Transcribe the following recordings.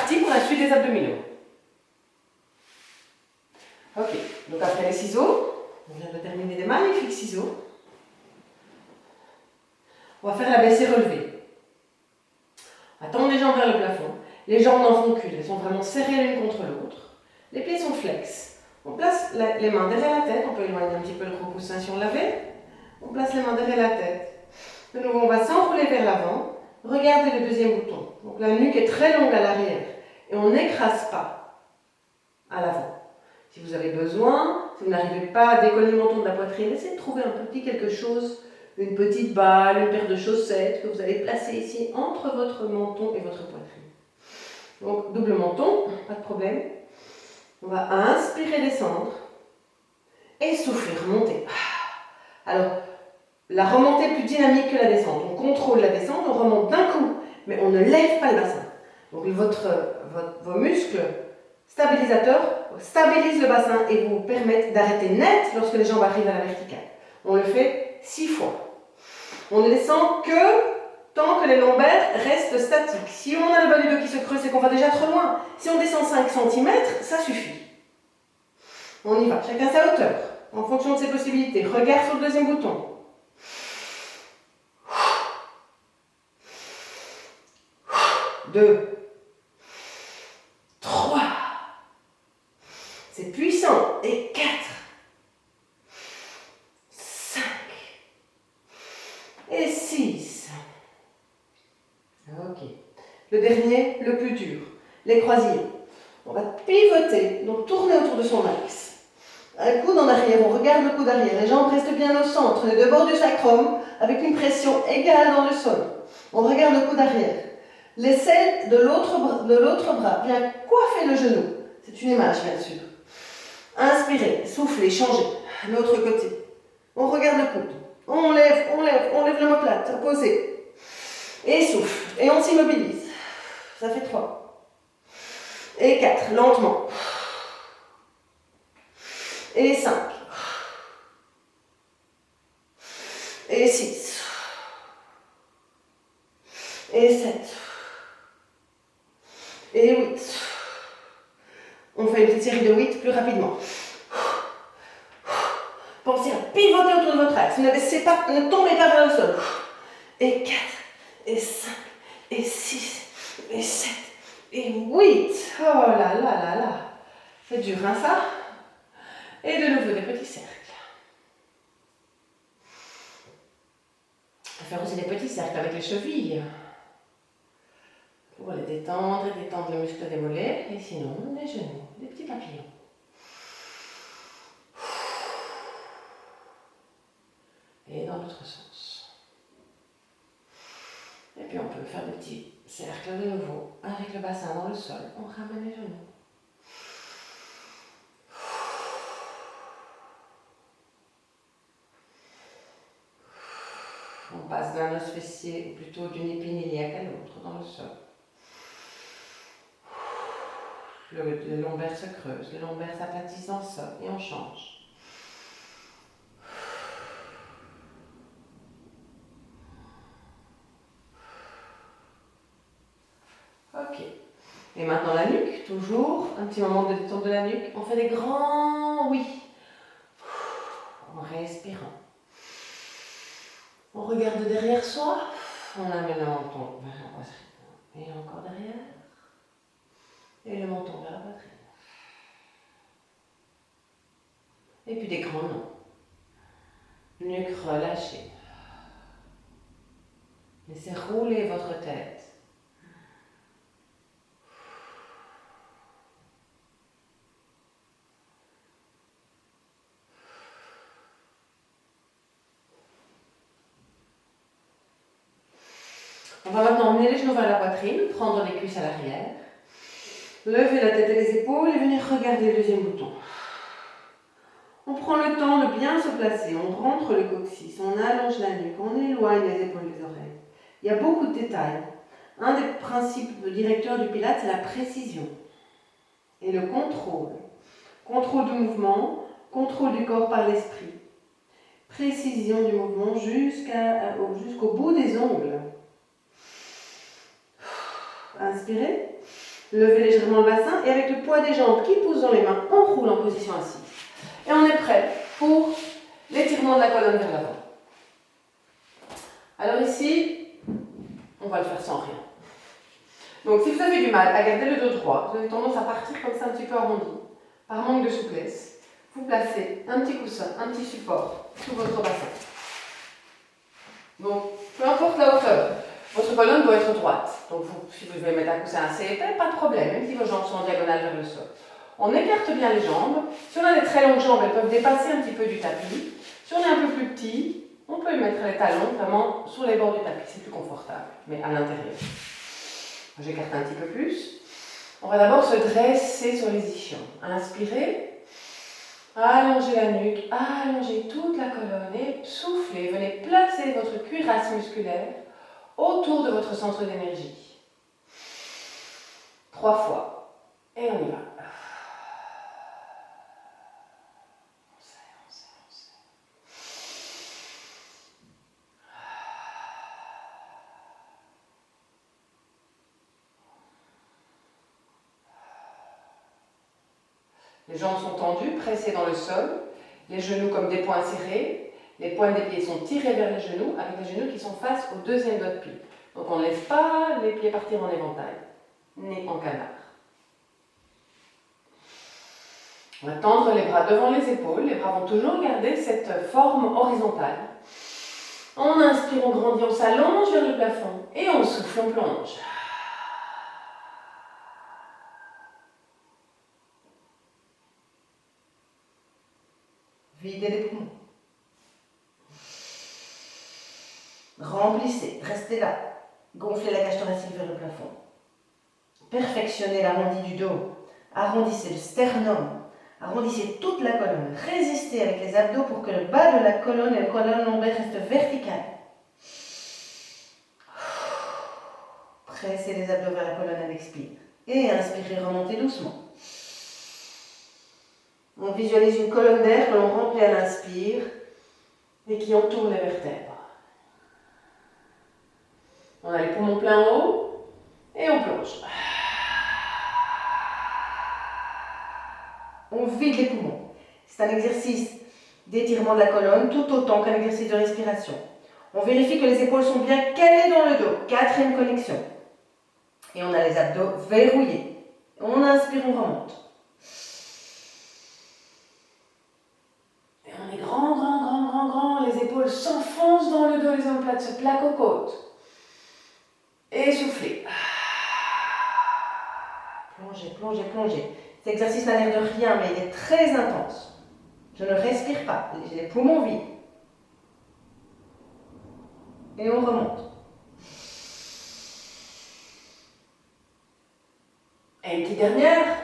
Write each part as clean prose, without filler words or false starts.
parti pour la suite des abdominaux. Ok, donc après les ciseaux, on vient de terminer des magnifiques ciseaux. On va faire la baissée relevée. On va tendre les jambes vers le plafond. Les jambes n'en font qu'une, elles sont vraiment serrées l'une contre l'autre. Les pieds sont flex. On place les mains derrière la tête, on peut éloigner un petit peu le gros coussin si on l'avait. On place les mains derrière la tête. De nouveau, on va s'enrouler vers l'avant. Regardez le deuxième bouton. Donc la nuque est très longue à l'arrière et on n'écrase pas à l'avant. Si vous avez besoin, si vous n'arrivez pas à décoller le menton de la poitrine, essayez de trouver un petit quelque chose, une petite balle, une paire de chaussettes que vous allez placer ici entre votre menton et votre poitrine. Donc double menton, pas de problème. On va inspirer, descendre et souffler, remonter. Alors, la remontée est plus dynamique que la descente. On contrôle la descente, on remonte d'un coup, mais on ne lève pas le bassin. Donc vos muscles stabilisateurs stabilisent le bassin et vous permettent d'arrêter net lorsque les jambes arrivent à la verticale. On le fait 6 fois. On ne descend que tant que les lombaires restent statiques. Si on a le bas du dos qui se creuse, c'est qu'on va déjà trop loin. Si on descend 5 cm, ça suffit. On y va, chacun sa hauteur, en fonction de ses possibilités. Regard sur le deuxième bouton. 2, 3, c'est puissant, et 4, 5, et 6. Ok. Le dernier, le plus dur, les croisillons. On va pivoter, donc tourner autour de son axe. Un coude en arrière, on regarde le coude arrière, les jambes restent bien au centre, les deux bords du sacrum, avec une pression égale dans le sol. On regarde le coude arrière. L'aisselle de l'autre bras vient coiffer le genou. C'est une image, bien sûr. Inspirez, soufflez, changez. L'autre côté. On regarde le coude. On lève l'omoplate, posé. Et souffle. Et on s'immobilise. Ça fait 3. Et 4, lentement. Et 5. Et 6. Et 7. Et 8. On fait une petite série de 8 plus rapidement. Pensez à pivoter autour de votre axe. Ne tombez pas vers le sol. Et 4, et 5, et 6, et 7, et 8. Oh là là là là. C'est dur, hein, ça? Et de nouveau des petits cercles. On va faire aussi des petits cercles avec les chevilles. Pour les détendre et détendre le muscle des mollets. Et sinon, les genoux, des petits papillons. Et dans l'autre sens. Et puis on peut faire des petits cercles de nouveau avec le bassin dans le sol. On ramène les genoux. On passe d'un os fessier, ou plutôt d'une épine iliaque à l'autre, dans le sol. Le lombaire se creuse, le lombaire s'aplatisse dans le sol et on change. Ok. Et maintenant la nuque, toujours un petit moment de détente de la nuque. On fait des grands oui. En respirant. On regarde derrière soi. On amène le menton vers la poitrine. Et encore derrière. Et le menton vers la poitrine. Et puis des grands noms. Nuque relâchée. Laissez rouler votre tête. On va maintenant emmener les genoux vers la poitrine, prendre les cuisses à l'arrière, lever la tête et les épaules et venir regarder le deuxième bouton. On prend le temps de bien se placer, on rentre le coccyx, on allonge la nuque, on éloigne les épaules des oreilles. Il y a beaucoup de détails. Un des principes directeurs du Pilates, c'est la précision et le contrôle. Contrôle du mouvement, contrôle du corps par l'esprit. Précision du mouvement jusqu'au bout des ongles. Inspirez. Levez légèrement le bassin et avec le poids des jambes qui poussent dans les mains, on roule en position assise. Et on est prêt pour l'étirement de la colonne vers l'avant. Alors ici, on va le faire sans rien. Donc si vous avez du mal à garder le dos droit, vous avez tendance à partir comme ça un petit peu arrondi, par manque de souplesse, vous placez un petit coussin, un petit support sous votre bassin. Donc, peu importe la hauteur, votre colonne doit être droite. Donc si vous devez mettre un coussin assez épais, pas de problème, même si vos jambes sont en diagonale vers le sol. On écarte bien les jambes. Si on a des très longues jambes, elles peuvent dépasser un petit peu du tapis. Si on est un peu plus petit, on peut mettre les talons vraiment sur les bords du tapis, c'est plus confortable, mais à l'intérieur. J'écarte un petit peu plus. On va d'abord se dresser sur les ischions. Inspirez, allongez la nuque, allongez toute la colonne et soufflez. Venez placer votre cuirasse musculaire autour de votre centre d'énergie. 3 fois. Et on y va. Les jambes sont tendues, pressées dans le sol, les genoux comme des poings serrés, les pointes des pieds sont tirées vers les genoux, avec les genoux qui sont face au deuxième doigt de pied. Donc on ne laisse pas les pieds partir en éventail, ni en canard. On va tendre les bras devant les épaules, les bras vont toujours garder cette forme horizontale. On inspire, on grandit, on s'allonge vers le plafond, et on souffle, on plonge. Videz les poumons. Remplissez, restez là. Gonflez la cage thoracique vers le plafond. Perfectionnez l'arrondi du dos. Arrondissez le sternum. Arrondissez toute la colonne. Résistez avec les abdos pour que le bas de la colonne et la colonne lombaire restent verticales. Pressez les abdos vers la colonne à l'expire. Et inspirez, remontez doucement. On visualise une colonne d'air que l'on remplit à l'inspire et qui entoure les vertèbres. On a les poumons pleins en haut et on plonge. On vide les poumons. C'est un exercice d'étirement de la colonne tout autant qu'un exercice de respiration. On vérifie que les épaules sont bien calées dans le dos. 4e connexion. Et on a les abdos verrouillés. On inspire, on remonte. Et on est grand, grand, grand, grand, grand. Les épaules s'enfoncent dans le dos, les omoplates se plaquent aux côtes. Et soufflez. Plongez, plongez, plongez. Cet exercice n'a l'air de rien, mais il est très intense. Je ne respire pas, j'ai les poumons vides. Et on remonte. Et une petite dernière,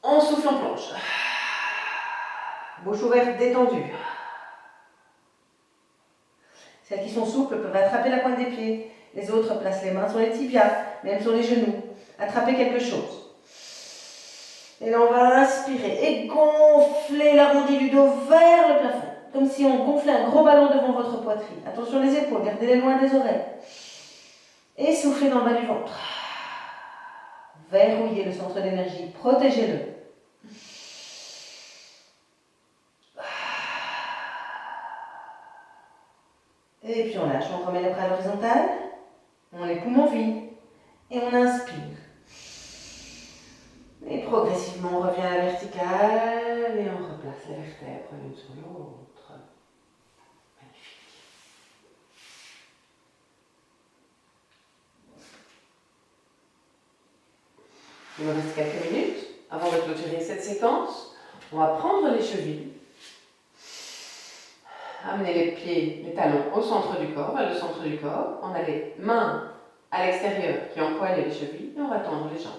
on souffle, on plonge. Bouche ouverte, détendue. Celles qui sont souples peuvent attraper la pointe des pieds. Les autres placent les mains sur les tibias, même sur les genoux. Attraper quelque chose. Et là, on va inspirer et gonfler l'arrondi du dos vers le plafond. Comme si on gonflait un gros ballon devant votre poitrine. Attention les épaules, gardez-les loin des oreilles. Et soufflez dans le bas du ventre. Verrouillez le centre d'énergie, protégez-le. Et puis on lâche, on remet les bras à l'horizontale. On a les poumons vides. Et on inspire. Et progressivement, on revient à la verticale et on replace les vertèbres l'une sur l'autre. Magnifique. Il nous reste quelques minutes avant de clôturer cette séquence. On va prendre les chevilles, amener les pieds, les talons au centre du corps, vers le centre du corps. On a les mains à l'extérieur qui empoignent les chevilles et on va tendre les jambes.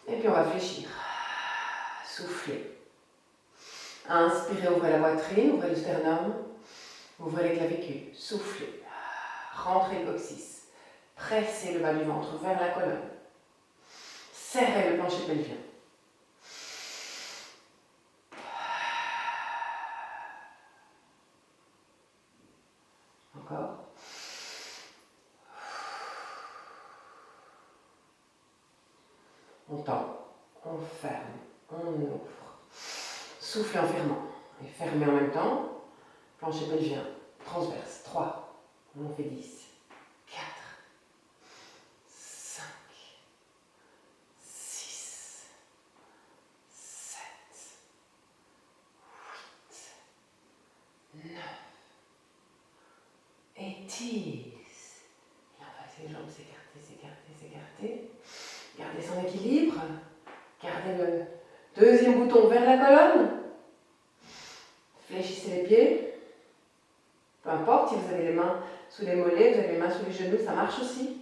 Et puis on va fléchir. Soufflez. Inspirez, ouvrez la poitrine, ouvrez le sternum, ouvrez les clavicules. Soufflez. Rentrez le coccyx. Pressez le bas du ventre vers la colonne. Serrez le plancher pelvien. Encore. On tend, on ferme, on ouvre. Soufflez en fermant. Et fermez en même temps. Plancher pelvien, transverse. 3. On en fait 10. 4. 5. 6. 7. 8. 9. Et 10. Et on va laisser les jambes s'écarter, s'écarter, s'écarter. Gardez son équilibre. Gardez le deuxième bouton vers la colonne. Fléchissez les pieds. Peu importe si vous avez les mains sous les mollets, vous avez les mains sous les genoux, ça marche aussi.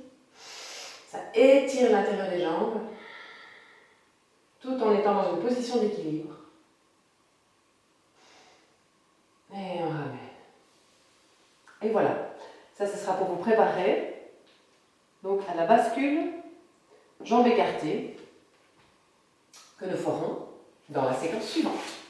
Ça étire l'intérieur des jambes, tout en étant dans une position d'équilibre. Et on ramène. Et voilà. Ça, ce sera pour vous préparer donc à la bascule, jambes écartées, que nous ferons dans la séquence suivante.